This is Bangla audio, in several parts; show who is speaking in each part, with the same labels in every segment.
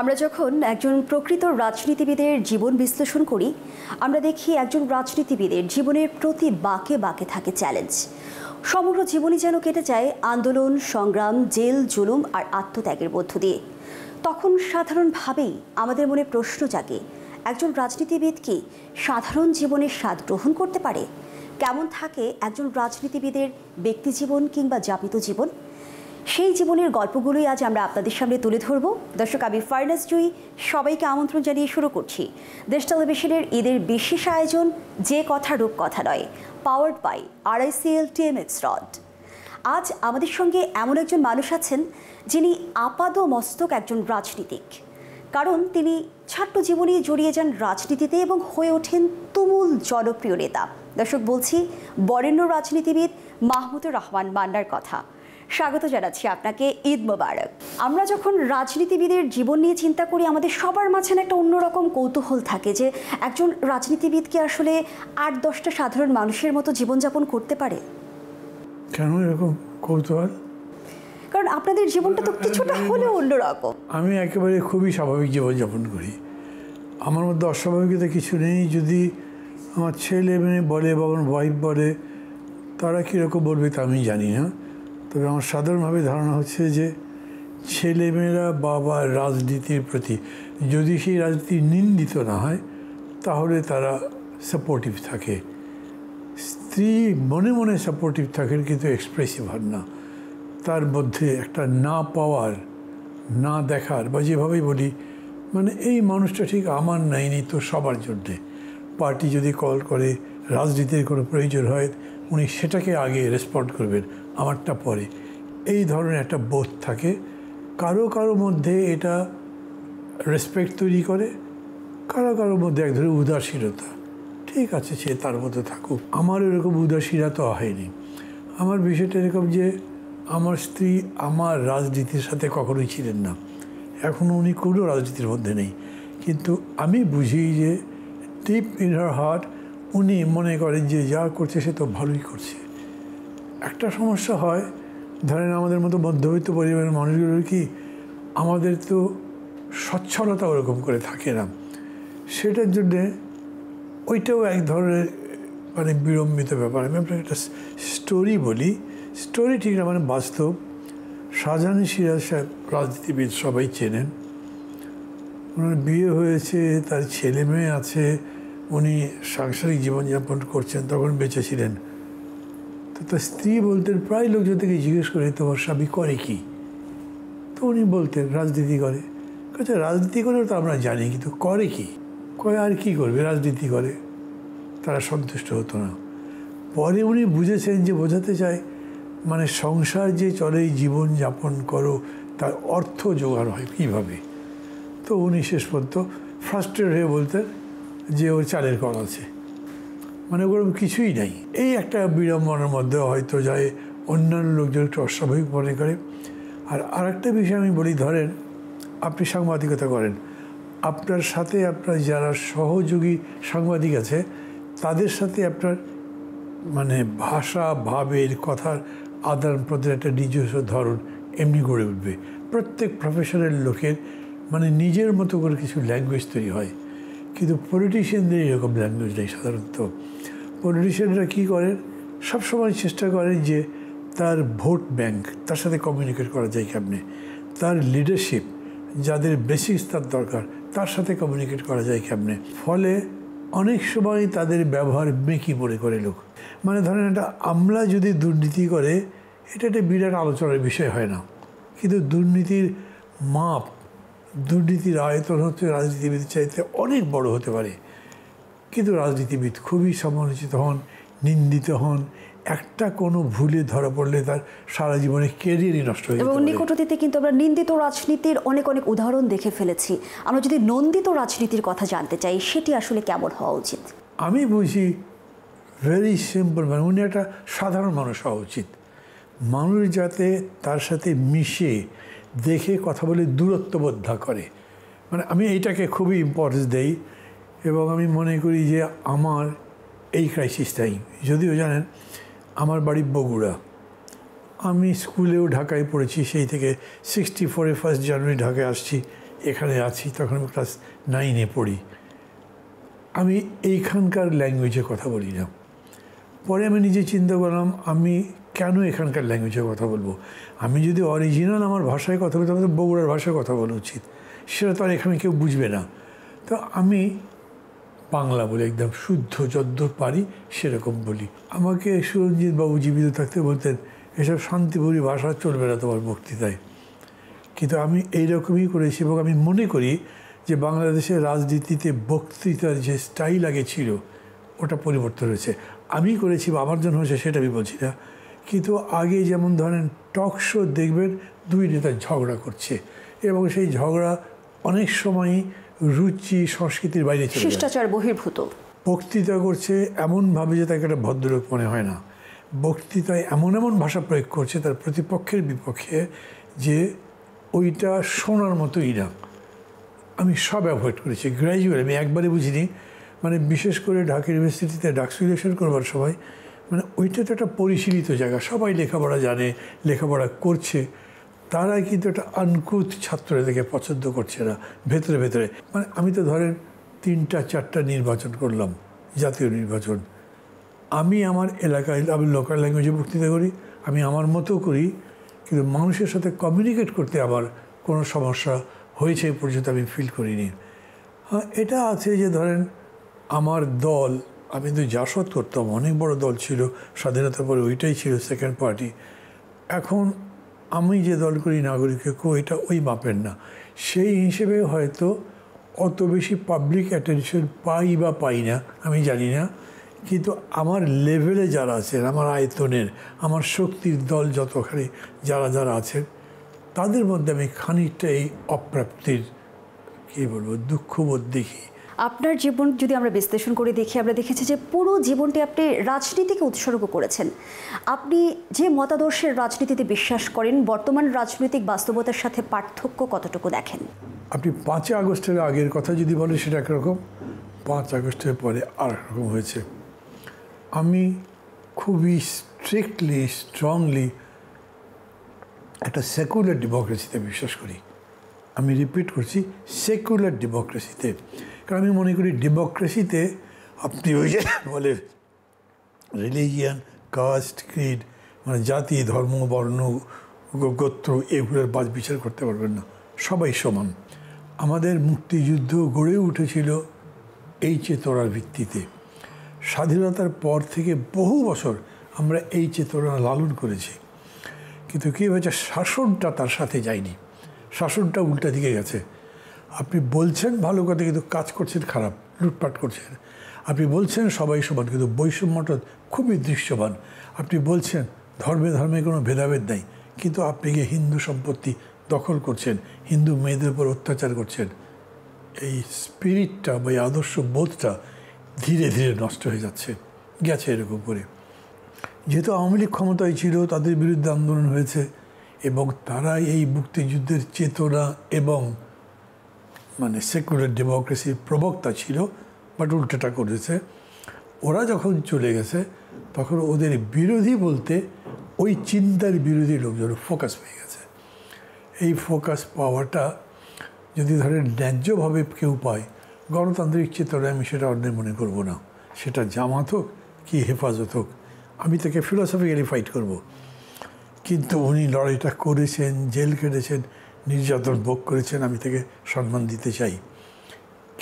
Speaker 1: আমরা যখন একজন প্রকৃত রাজনীতিবিদের জীবন বিশ্লেষণ করি, আমরা দেখি একজন রাজনীতিবিদের জীবনের প্রতি বাঁকে বাঁকে থাকে চ্যালেঞ্জ। সমগ্র জীবনই যেন কেটে যায় আন্দোলন, সংগ্রাম, জেল, জুলুম আর আত্মত্যাগের মধ্য দিয়ে। তখন সাধারণভাবেই আমাদের মনে প্রশ্ন জাগে, একজন রাজনীতিবিদ কি সাধারণ জীবনের স্বাদ গ্রহণ করতে পারে? কেমন থাকে একজন রাজনীতিবিদের ব্যক্তিজীবন কিংবা যাপিত জীবন? সেই জীবনের গল্পগুলোই আজ আমরা আপনাদের সামনে তুলে ধরব। দর্শক, আমি ফারনাজ জুই সবাইকে আমন্ত্রণ জানিয়ে শুরু করছি দেশ টেলিভিশনের ঈদের বিশেষ আয়োজন যে কথা রূপকথা নয়, powered by RICL TMX rod. আজ আমাদের সঙ্গে এমন একজন মানুষ আছেন যিনি আপাদমস্তক একজন রাজনীতিক, কারণ তিনি ছাত্র জীবনে জড়িয়ে যান রাজনীতিতে এবং হয়ে ওঠেন তুমুল জনপ্রিয় নেতা। দর্শক, বলছি বরেণ্য রাজনীতিবিদ মাহমুদুর রহমান মান্নার কথা। স্বাগত জানাচ্ছি আপনাকে, ঈদ মোবারক। আমরা যখন রাজনীতিবিদের জীবন নিয়ে চিন্তা করি, আমাদের সবার মাঝখানে একটা অন্যরকম কৌতূহল থাকে যে একজন রাজনীতিবিদ কি আসলে 8-10টা সাধারণ মানুষের মতো জীবনযাপন করতে পারে?
Speaker 2: কেন এরকম কৌতূহল?
Speaker 1: কারণ আপনাদের জীবনটা তো কিছুটা হলেও অন্যরকম।
Speaker 2: আমি একেবারে খুবই স্বাভাবিক জীবনযাপন করি। আমার মধ্যে অস্বাভাবিকতা কিছু নেই। যদি আমার ছেলে মেয়ে বলে বা আমার ওয়াইফ বলে, তারা কীরকম বলবে তা আমি জানি না। তবে আমার সাধারণভাবে ধারণা হচ্ছে যে ছেলেমেয়েরা বাবা রাজনীতির প্রতি যদি সেই রাজনীতি নিন্দিত না হয়, তাহলে তারা সাপোর্টিভ থাকে। স্ত্রী মনে মনে সাপোর্টিভ থাকেন, কিন্তু এক্সপ্রেসিভ হন না। তার মধ্যে একটা না পাওয়ার, না দেখার, বা যেভাবেই বলি, মানে এই মানুষটা ঠিক আমার নাইনি তো সবার জন্যে। পার্টি যদি কল করে, রাজনীতির কোনো প্রয়োজন হয়, উনি সেটাকে আগে রেসপন্ড করবেন, আমারটা পরে। এই ধরনের একটা বোধ থাকে। কারো কারো মধ্যে এটা রেসপেক্ট তৈরি করে, কারো কারোর মধ্যে এক ধরনের উদাসীনতা। ঠিক আছে, সে তার মধ্যে থাকুক। আমার এরকম উদাসীনতা হয়নি। আমার বিষয়টা এরকম যে আমার স্ত্রী আমার রাজনীতির সাথে কখনোই ছিলেন না, এখনও উনি কোনো রাজনীতির মধ্যে নেই। কিন্তু আমি বুঝি যে ডিপ ইন হার হার্ট উনি মনে করেন যে যা করছে সে তো ভালোই করছে। একটা সমস্যা হয়, ধরেন আমাদের মতো মধ্যবিত্ত পরিবারের মানুষগুলোর কি, আমাদের তো সচ্ছলতা ওরকম করে থাকে না। সেটার জন্যে ওইটাও এক ধরনের মানে বিড়ম্বিত ব্যাপার। আমি আপনাকে একটা স্টোরি বলি। স্টোরি ঠিক না, মানে বাস্তব। শাহজাহান সিরাজ সাহেব রাজনীতিবিদ, সবাই চেনেন। ওনার বিয়ে হয়েছে, তার ছেলে মেয়ে আছে, উনি সাংসারিক জীবনযাপন করছেন, তখন বেঁচে ছিলেন। তো তার স্ত্রী বলতেন, প্রায় লোকজন থেকে জিজ্ঞেস করে, তোমার স্বামী করে কি? তো উনি বলতেন রাজনীতি করে। আচ্ছা, রাজনীতি করে তো আমরা জানি, কিন্তু করে কি? কয় আর কি করবে, রাজনীতি করে। তারা সন্তুষ্ট হতো না। পরে উনি বুঝেছেন যে বোঝাতে চায় মানে সংসার যে চলে, জীবন যাপন করো, তার অর্থ জোগাড় হয় কীভাবে। তো উনি শেষ পর্যন্ত ফ্রাস্ট্রেট হয়ে বলতেন যে ওর চালের কল আছে, মানে ওরকম কিছুই নাই। এই একটা বিড়ম্বনার মধ্যে হয়তো যায়, অন্যান্য লোকজন একটু অস্বাভাবিক মনে করে। আর আরেকটা বিষয় আমি বলি, ধরেন আপনি সাংবাদিকতা করেন, আপনার সাথে আপনার যারা সহযোগী সাংবাদিক আছে, তাদের সাথে আপনার মানে ভাষা, ভাবের, কথার আদান প্রদান একটা নিজস্ব ধরন এমনি গড়ে উঠবে। প্রত্যেক প্রফেশনাল লোকের মানে নিজের মতো করে কিছু ল্যাঙ্গুয়েজ তৈরি হয়। কিন্তু পলিটিশিয়ানদের এরকম ল্যাঙ্গুয়েজ নেই সাধারণত। পলিটিশিয়ানরা কী করেন, সবসময় চেষ্টা করেন যে তার ভোট ব্যাংক, তার সাথে কমিউনিকেট করা যায় কেমনে, তার লিডারশিপ, যাদের বেসিক্স তার দরকার, তার সাথে কমিউনিকেট করা যায় কেমনে। ফলে অনেক সময় তাদের ব্যবহার মেকি মনে করে লোক। মানে ধরেন একটা আমলা যদি দুর্নীতি করে, এটা একটা বিরাট আলোচনার বিষয় হয় না। কিন্তু দুর্নীতির মাপ, দুর্নীতির আয়তন হচ্ছে রাজনীতিবিদ চাইতে অনেক বড় হতে পারে। কিন্তু রাজনীতিবিদ খুবই সমালোচিত হন, নিন্দিত হন। একটা কোনো ভুলে ধরা পড়লে তার সারা জীবনে ক্যারিয়ারই নষ্ট হয়ে যায়।
Speaker 1: এবং নিকট অতীতে কিন্তু আমরা নিন্দিত রাজনীতির অনেক অনেক উদাহরণ দেখে ফেলেছি। আমরা যদি নন্দিত রাজনীতির কথা জানতে চাই, সেটি আসলে কেমন হওয়া উচিত?
Speaker 2: আমি বুঝি ভেরি সিম্পল, মানে উনি একটা সাধারণ মানুষ হওয়া উচিত। মানুষ যাতে তার সাথে মিশে দেখে কথা বলে দূরত্ববোধ না করে, মানে আমি এইটাকে খুবই ইম্পর্টেন্স দেই। এবং আমি মনে করি যে আমার এই ক্রাইসিসটাই, যদিও জানেন আমার বাড়ি বগুড়া, আমি স্কুলেও ঢাকায় পড়েছি, সেই থেকে 64-এ 1 জানুয়ারি ঢাকায় আসছি, এখানে আছি, তখন আমি ক্লাস 9-এ পড়ি। আমি এইখানকার ল্যাঙ্গুয়েজে কথা বলি না। পরে আমি নিজে চিন্তা করলাম আমি কেন এখানকার ল্যাঙ্গুয়েজে কথা বলবো। আমি যদি অরিজিনাল আমার ভাষায় কথা বলতে আমাদের বগুড়ার ভাষায় কথা বলা উচিত, সেটা তো আর এখানে কেউ বুঝবে না। তো আমি বাংলা বলি, একদম শুদ্ধ যদ্দূর পারি সেরকম বলি। আমাকে সুরঞ্জিত বাবু জীবিত থাকতে বলতেন, এসব শান্তিপুরী ভাষা চলবে না তোমার বক্তৃতায়। কিন্তু আমি এইরকমই করেছি, এবং আমি মনে করি যে বাংলাদেশের রাজনীতিতে বক্তৃতার যে স্টাইল আগে ছিল ওটা পরিবর্তন হয়েছে। আমি করেছি বা আমার জন্য হয়েছে সেটা আমি বলছি না, কিন্তু আগে যেমন ধরেন টক শো দেখবেন দুই নেতা ঝগড়া করছে, এবং সেই ঝগড়া অনেক সময়ই রুচি সংস্কৃতির বাইরে চলে যায়,
Speaker 1: শিষ্টাচার বহির্ভূত।
Speaker 2: বক্তৃতা করছে এমনভাবে যে তাকে একটা ভদ্রলোক মনে হয় না। বক্তৃতায় এমন এমন ভাষা প্রয়োগ করছে তার প্রতিপক্ষের বিপক্ষে যে ওইটা শোনার মতোই না। আমি সব অ্যাভয়েড করেছি গ্র্যাজুয়ালি। আমি একবারে বুঝিনি, মানে বিশেষ করে ঢাকা ইউনিভার্সিটিতে ডাকসু ইলেকশন করবার সময়, মানে ওইটা তো একটা পরিশীলিত জায়গা, সবাই লেখাপড়া জানে, লেখাপড়া করছে, তারা কিন্তু একটা আনকুত ছাত্রদেরকে পছন্দ করছে না ভেতরে ভেতরে। মানে আমি তো ধরেন 3-4টা নির্বাচন করলাম, জাতীয় নির্বাচন। আমি আমার এলাকায়, আমি লোকাল ল্যাঙ্গুয়েজে বক্তৃতা করি, আমি আমার মতো করি, কিন্তু মানুষের সাথে কমিউনিকেট করতে আমার কোনো সমস্যা হয়েছে এই পর্যন্ত আমি ফিল করিনি। হ্যাঁ, এটা আছে যে ধরেন আমার দল, আমি তো জাসদ করতাম, অনেক বড় দল ছিল স্বাধীনতার পরে, ওইটাই ছিল সেকেন্ড পার্টি। এখন আমি যে দল করি নাগরিক ঐক্য, এটা ওই মাপের না। সেই হিসেবে হয়তো অত বেশি পাবলিক অ্যাটেনশন পাই বা পাই না আমি জানি না, কিন্তু আমার লেভেলে যারা আছেন, আমার আয়তনের, আমার শক্তির দল যতখানি যারা যারা আছেন, তাদের মধ্যে আমি খানিকটা এই অপ্রাপ্তির কী বলবো দুঃখবোধ দেখি।
Speaker 1: আপনার জীবন যদি আমরা বিশ্লেষণ করে দেখি, আমরা দেখেছি যে পুরো জীবনটি আপনি রাজনীতিকে উৎসর্গ করেছেন। আপনি যে মতাদর্শের রাজনীতিতে বিশ্বাস করেন, বর্তমান রাজনৈতিক বাস্তবতার সাথে পার্থক্য কতটুকু দেখেন?
Speaker 2: আপনি 5 আগস্টের আগের কথা যদি বলেন সেটা একরকম, 5 আগস্টের পরে আর একরকম হয়েছে। আমি খুবই স্ট্রিক্টলি, স্ট্রংলি একটা সেকুলার ডেমোক্রেসিতে বিশ্বাস করি। আমি রিপিট করছি, সেকুলার ডেমোক্রেসিতে। কারণ আমি মনে করি ডেমোক্রেসিতে আপনি ওই যে বলে রিলিজিয়ান, কাস্ট, ক্রিড, মানে জাতি, ধর্ম, বর্ণ, গোত্র, এগুলোর বাদ বিচার করতে পারবেন না, সবাই সমান। আমাদের মুক্তিযুদ্ধ গড়ে উঠেছিল এই চেতনার ভিত্তিতে। স্বাধীনতার পর থেকে বহু বছর আমরা এই চেতনা লালন করেছি, কিন্তু কী হয়েছে, শাসনটা তার সাথে যায়নি, শাসনটা উল্টা দিকে গেছে। আপনি বলছেন ভালো কথা, কিন্তু কাজ করছেন খারাপ, লুটপাট করছেন। আপনি বলছেন সবাই সমান, কিন্তু বৈষম্যটা খুবই দৃশ্যমান। আপনি বলছেন ধর্মে ধর্মে কোনো ভেদাভেদ নাই, কিন্তু আপনি গিয়ে হিন্দু সম্পত্তি দখল করছেন, হিন্দু মেয়েদের উপর অত্যাচার করছেন। এই স্পিরিটটা বা এই আদর্শ বোধটা ধীরে ধীরে নষ্ট হয়ে যাচ্ছে, গেছে এরকম করে। যেহেতু আওয়ামী লীগ ক্ষমতায় ছিল, তাদের বিরুদ্ধে আন্দোলন হয়েছে, এবং তারা এই মুক্তিযুদ্ধের চেতনা এবং মানে সেকুলার ডেমোক্রেসির প্রবক্তা ছিল, বাট উল্টোটা করেছে। ওরা যখন চলে গেছে তখন ওদের বিরোধী বলতে ওই চিন্তার বিরোধী লোকজন ফোকাস পেয়ে গেছে। এই ফোকাস পাওয়াটা যদি ধরেন ন্যায্যভাবে কেউ পায়, গণতান্ত্রিক চেতনায় আমি সেটা অন্যায় মনে করব না, সেটা জামাত হোক কি হেফাজত হোক, আমি তাকে ফিলোসফিক্যালি ফাইট করব। কিন্তু উনি লড়াইটা করেছেন, জেল কেটেছেন, নির্যাতন ভোগ করেছেন, আমি তাকে সম্মান দিতে চাই।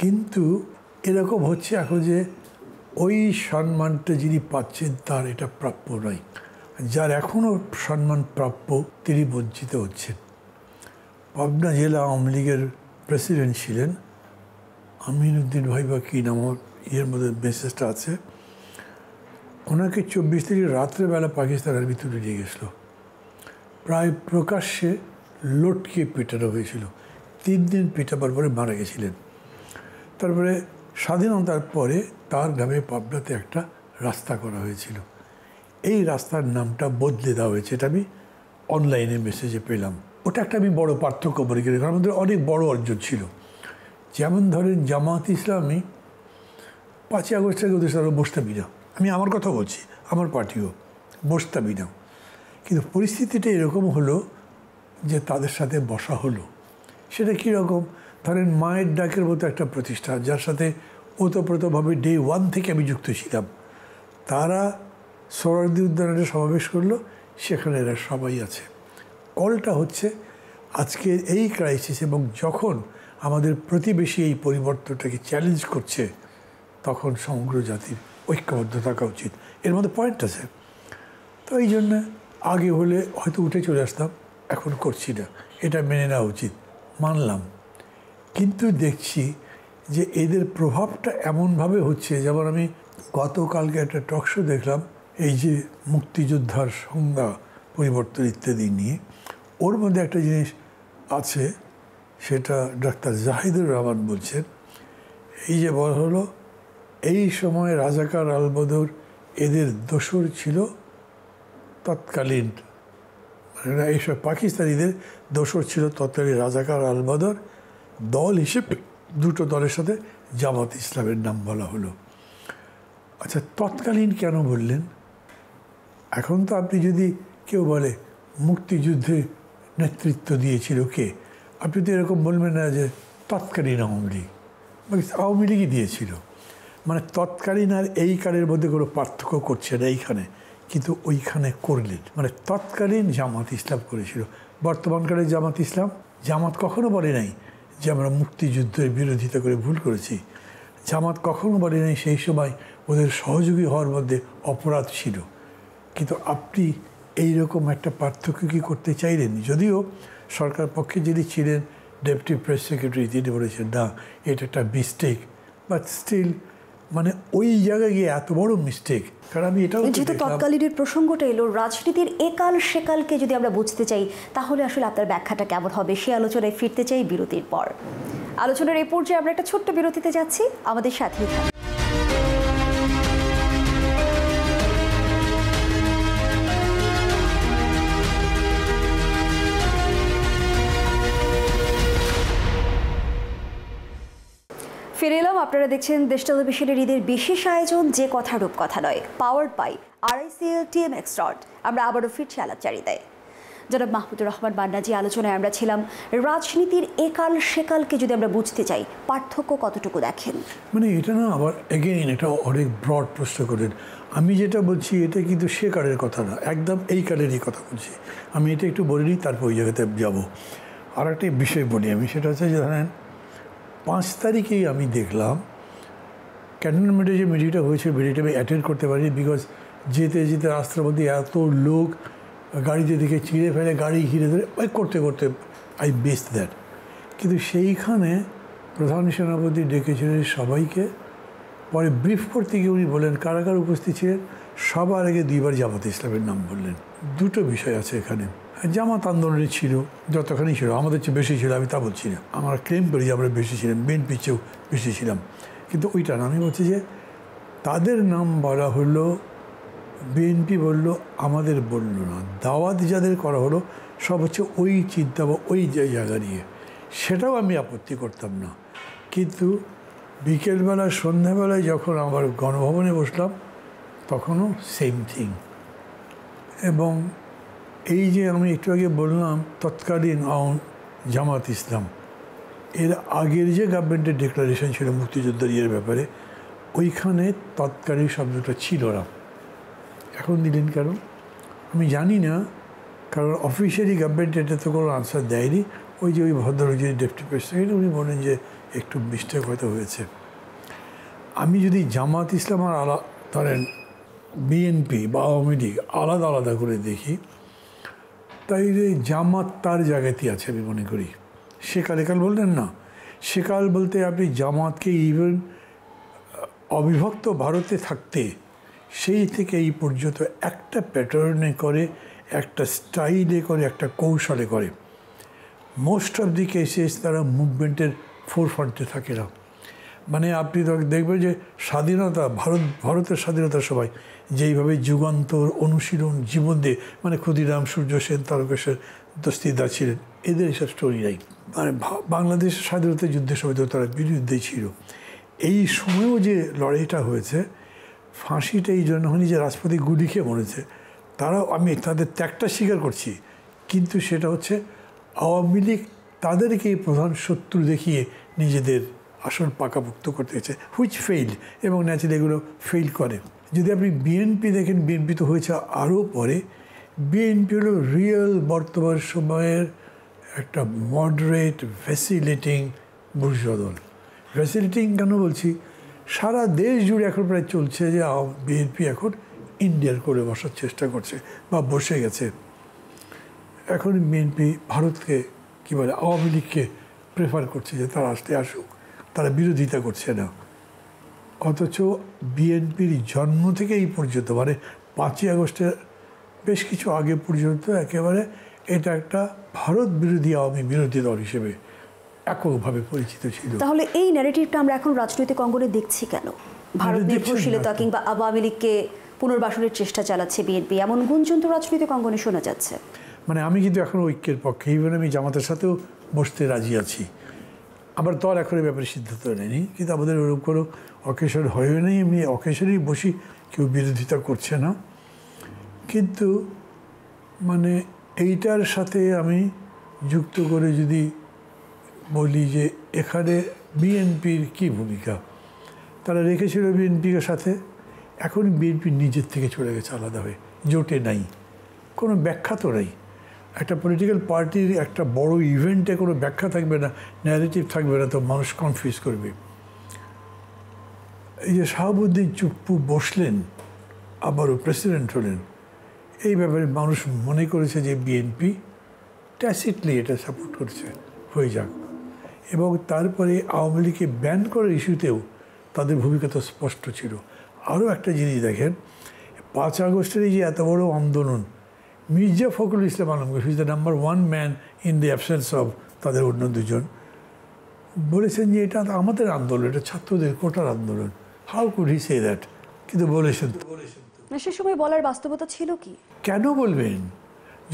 Speaker 2: কিন্তু এরকম হচ্ছে এখন যে ওই সম্মানটা যিনি পাচ্ছেন তার এটা প্রাপ্য নয়, যার এখনও সম্মান প্রাপ্য তিনি বঞ্চিত হচ্ছেন। পাবনা জেলা আওয়ামী লীগের প্রেসিডেন্ট ছিলেন আমিনুদ্দিন ভাই বা কী নাম, ইয়ের মধ্যে মেসেজটা আছে, ওনাকে 24 তারিখ রাত্রেবেলা পাকিস্তান আর্মি তুলে নিয়ে গেছিলো, প্রায় প্রকাশ্যে লটকে পেটানো হয়েছিল। 3 দিন পেটাবার পরে মারা গেছিলেন। তারপরে স্বাধীনতার পরে তার নামে পাবনাতে একটা রাস্তা করা হয়েছিল। এই রাস্তার নামটা বদলে দেওয়া হয়েছে, এটা আমি অনলাইনে মেসেজে পেলাম। ওটা একটা আমি বড় পার্থক্য মনে করি, কারণ আমাদের অনেক বড় অর্জন ছিল। যেমন ধরেন জামাত ইসলামী 5 আগস্টের ওদের সাথে বসতামই না, আমি আমার কথা বলছি, আমার পার্টিও বসতামই না। কিন্তু পরিস্থিতিটা এরকম হলো যে তাদের সাথে বসা হলো। সেটা কীরকম, ধরেন মায়ের ডাকের মতো একটা প্রতিষ্ঠান, যার সাথে ওতপ্রোতভাবে ডে 1 থেকে আমি যুক্ত ছিলাম, তারা সোহরাওয়ার্দী উদ্যানে সমাবেশ করলো, সেখানে এরা সবাই আছে। কলটা হচ্ছে আজকের এই ক্রাইসিস, এবং যখন আমাদের প্রতিবেশী এই পরিবর্তনটাকে চ্যালেঞ্জ করছে, তখন সমগ্র জাতির ঐক্যবদ্ধ থাকা উচিত। এর মধ্যে পয়েন্ট আছে। তো এই জন্যে আগে হলে হয়তো উঠে চলে আসতাম, এখন করছি না, এটা মেনে নেওয়া উচিত, মানলাম। কিন্তু দেখছি যে এদের প্রভাবটা এমনভাবে হচ্ছে, যেমন আমি গতকালকে একটা টক শো দেখলাম, এই যে মুক্তিযোদ্ধার সংজ্ঞা পরিবর্তন ইত্যাদি নিয়ে, ওর মধ্যে একটা জিনিস আছে, সেটা ডাক্তার জাহিদুর রহমান বলছেন, এই যে বলা হলো এই সময় রাজাকার আলবদর এদের দোসর ছিল তৎকালীন, মানে এইসব পাকিস্তানিদের দোসর ছিল তৎকালীন রাজাকার আলবদর, দল হিসেবে দুটো দলের সাথে জামাত ইসলামের নাম বলা হলো। আচ্ছা, তৎকালীন কেন বললেন? এখন তো আপনি যদি কেউ বলে মুক্তিযুদ্ধে নেতৃত্ব দিয়েছিল কে, আপনি তো এরকম বলবেন না যে তৎকালীন আওয়ামী লীগ, আওয়ামী লীগই দিয়েছিল। মানে তৎকালীন আর এই কালের মধ্যে কোনো পার্থক্য করছে না এইখানে, কিন্তু ওইখানে করলেন। মানে তৎকালীন জামাত ইসলাম করেছিল, বর্তমানকালে জামাত ইসলাম, জামাত কখনো বলে নাই যে আমরা মুক্তিযুদ্ধের বিরোধিতা করে ভুল করেছি। জামাত কখনো বলে নাই সেই সময় ওদের সহযোগী হওয়ার মধ্যে অপরাধ ছিল। কিন্তু আপনি এইরকম একটা পার্থক্য কি করতে চাইলেন? যদিও সরকার পক্ষে যিনি ছিলেন ডেপুটি প্রেস সেক্রেটারি, তিনি বলেছেন না, এটা একটা মিস্টেক, বাট স্টিল মানে ওই জায়গায় গিয়ে এত বড় মিস্টেক। কারণ আমি এটাও
Speaker 1: যেহেতু তৎকালীনের প্রসঙ্গটা এলো, রাজনীতির একাল সেকালকে যদি আমরা বুঝতে চাই, তাহলে আসলে আপনার ব্যাখ্যাটা কেমন হবে, সে আলোচনায় ফিরতে চাই বিরতির পর। আলোচনার এই পর্যায়ে আমরা একটা ছোট্ট বিরতিতে যাচ্ছি, আমাদের সাথেই থাকুন। ফিরে এলাম, আপনারা দেখছেন দেশ টেলিভিশনের ঈদের বিশেষ আয়োজন যে কথা রূপকথা নয়, powered by RICL TMX rod. আমরা আবারও ফিরছি আলাপচারিতায়। জনাব মাহমুদুর রহমান বান্নাজি, আলোচনায় আমরা ছিলাম রাজনীতির একাল সেকালকে যদি আমরা বুঝতে চাই, পার্থক্য কতটুকু দেখেন?
Speaker 2: মানে এটা না আবার এগেইন এটা অনেক ব্রড প্রশ্ন করেন। আমি যেটা বলছি এটা কিন্তু সে কালের কথা না, একদম এই কালেরই কথা বলছি। আমি এটা একটু বলে নিই, তারপর ওই জায়গাতে যাব। আর একটা বিষয় বলি আমি, সেটা হচ্ছে যে ধরেন 5 তারিখেই আমি দেখলাম ক্যান্টনমেন্টে যে মিটিংটা হয়েছে, মিটিংটা আমি অ্যাটেন্ড করতে পারিনি, বিকজ যেতে যেতে রাস্তার মধ্যে এত লোক গাড়িতে দিকে চিড়ে ফেলে, গাড়ি ঘিরে ধরে ওই করতে করতে আই বেস্ট দ্যাট। কিন্তু সেইখানে প্রধান সেনাপতি ডেকেছিলেন সবাইকে, পরে ব্রিফ করতে গিয়ে উনি বললেন কারা কারা উপস্থিত ছিলেন, সবার আগে 2 বার জামাত ইসলামের নাম বললেন। দুটো বিষয় আছে এখানে। জামাত আন্দোলনে ছিল, যতখানি ছিল, আমাদের চেয়ে বেশি ছিল আমি তা বলছি না, আমরা ক্লেম করি যে আমরা বেশি ছিলাম, বিএনপির চেয়েও বেশি ছিলাম, কিন্তু ওইটা না। আমি বলছি যে তাদের নাম বলা হলো, বিএনপি বলল, আমাদের বলল না। দাওয়াত যাদের করা হলো সব হচ্ছে ওই চিন্তা বা ওই জায়গা নিয়ে, সেটাও আমি আপত্তি করতাম না। কিন্তু বিকেলবেলা সন্ধ্যাবেলায় যখন আবার গণভবনে বসলাম, তখনও সেম থিং। এবং এই যে আমি একটু আগে বললাম তৎকালীন জামাত ইসলাম, এর আগের যে গভর্নমেন্টের ডিক্লারেশন ছিল মুক্তিযোদ্ধার ইয়ের ব্যাপারে, ওইখানে তৎকালীন শব্দটা ছিল না। এখন দিলেন কেন আমি জানি না, কারণ অফিসিয়ালি গভর্নমেন্ট এটা তো কোনো আনসার দেয়নি। ওই যে ওই ভদ্রলোক যে ডেপুটি প্রেস সেক্রেটারি, উনি বলেন যে একটু মিস্টেক হয়তো হয়েছে। আমি যদি জামাত ইসলাম আর ধরেন বিএনপি বা আওয়ামী লীগ আলাদা আলাদা করে দেখি, তাই জামাত তার জায়গাতেই আছে আমি মনে করি। সেকাল বললেন না, সেকাল বলতে আপনি জামাতকে ইভেন অবিভক্ত ভারতে থাকতে সেই থেকে এই পর্যন্ত একটা প্যাটার্নে করে, একটা স্টাইলে করে, একটা কৌশলে করে। মোস্ট অফ দি কেসেস তারা মুভমেন্টের ফোরফ্রন্টে থাকে না। মানে আপনি দেখবেন যে স্বাধীনতা, ভারতের স্বাধীনতার সময় যেইভাবে যুগান্তর, অনুশীলন, জীবন দিয়ে, মানে ক্ষুদিরাম, সূর্য সেন, তারকেশ্বর দস্তিদার ছিলেন, এদের এসব স্টোরি নাই। মানে বাংলাদেশের স্বাধীনতা যুদ্ধের সময় তো তারা বিরুদ্ধেই ছিল। এই সময়েও যে লড়াইটা হয়েছে, ফাঁসিটা এই জন্য হয়নি যে রাষ্ট্রপতি গুলি খেয়ে মরেছে, তারাও, আমি তাদের ত্যাগটা স্বীকার করছি, কিন্তু সেটা হচ্ছে আওয়ামী লীগ তাদেরকে প্রধান শত্রু দেখিয়ে নিজেদের আসন পাকাপোক্ত করতে গেছে, হুইচ ফেইল, এবং ন্যাচারালি এগুলো ফেইল করে। যদি আপনি বিএনপি দেখেন, বিএনপি তো হয়েছে আরও পরে। বিএনপি হলো রিয়েল বর্তমান সময়ের একটা মডারেট ভ্যাসিলেটিং বুর্জোয়া দল। ভ্যাসিলেটিং কেন বলছি, সারা দেশ জুড়ে এখন প্রায় চলছে যে বিএনপি এখন ইন্ডিয়ার করে বসার চেষ্টা করছে বা বসে গেছে। এখন বিএনপি ভারতকে কী বলে, আওয়ামী লীগকে প্রেফার করছে যে তারা আসুক, তারা বিরোধিতা করছে না। অথচ বিএনপির জন্ম থেকে এই পর্যন্ত, মানে 5ই আগস্টের বেশ কিছু আগে পর্যন্ত একেবারে এটা একটা ভারত বিরোধী আওয়ামী বিরোধী দল হিসেবে এককভাবে পরিচিত ছিল।
Speaker 1: তাহলে এই ন্যারেটিভটা আমরা এখন রাজনৈতিক অঙ্গনে দেখছি কেন? ভারত নির্ভরশীলতা কিংবা আওয়ামী লীগকে পুনর্বাসনের চেষ্টা চালাচ্ছে বিএনপি, এমন গুঞ্জন তো রাজনৈতিক অঙ্গনে শোনা যাচ্ছে।
Speaker 2: মানে আমি কিন্তু এখন ঐক্যের পক্ষে, ইভেন আমি জামাতের সাথেও বসতে রাজি আছি। আবার দল এখন এই ব্যাপারে সিদ্ধান্ত নেয়নি, কিন্তু আমাদের ওরকম কোনো অকেশন হয়েও নেই, এমনি অকেশনেই বসি, কেউ বিরোধিতা করছে না। কিন্তু মানে এইটার সাথে আমি যুক্ত করে যদি বলি যে এখানে বিএনপির কী ভূমিকা, তারা রেখেছিল বিএনপির সাথে, এখন বিএনপি নিজের থেকে চলে গেছে আলাদা হয়ে, জোটে নাই, কোনো ব্যাখ্যা তো নাই। একটা পলিটিক্যাল পার্টির একটা বড় ইভেন্টে কোনো ব্যাখ্যা থাকবে না, ন্যারেটিভ থাকবে না, তো মানুষ কনফিউজ করবে। এই যে শাহাবুদ্দিন চুপ্পু বসলেন, আবারও প্রেসিডেন্ট হলেন, এই ব্যাপারে মানুষ মনে করেছে যে বিএনপি ট্যাসিটলি এটা সাপোর্ট করছে, হয়ে যাক। এবং তারপরে আওয়ামী লীগকে ব্যান করার ইস্যুতেও তাদের ভূমিকা তো স্পষ্ট ছিল। আরও একটা জিনিস দেখেন, 5 আগস্টের এই যে এত বড় আন্দোলন, Mirza Fakhrul Islam Alamgir, he is the number 1 man in the absence of তাদের অন্য দুজন, বলেছেন যে এটা আমাদের আন্দোলন, এটা ছাত্রদের কোটার আন্দোলন। How could he say that? কিন্তু বলেছেন তো।
Speaker 1: সে সময় বলার বাস্তবতা ছিল কি?
Speaker 2: কেন বলবেন?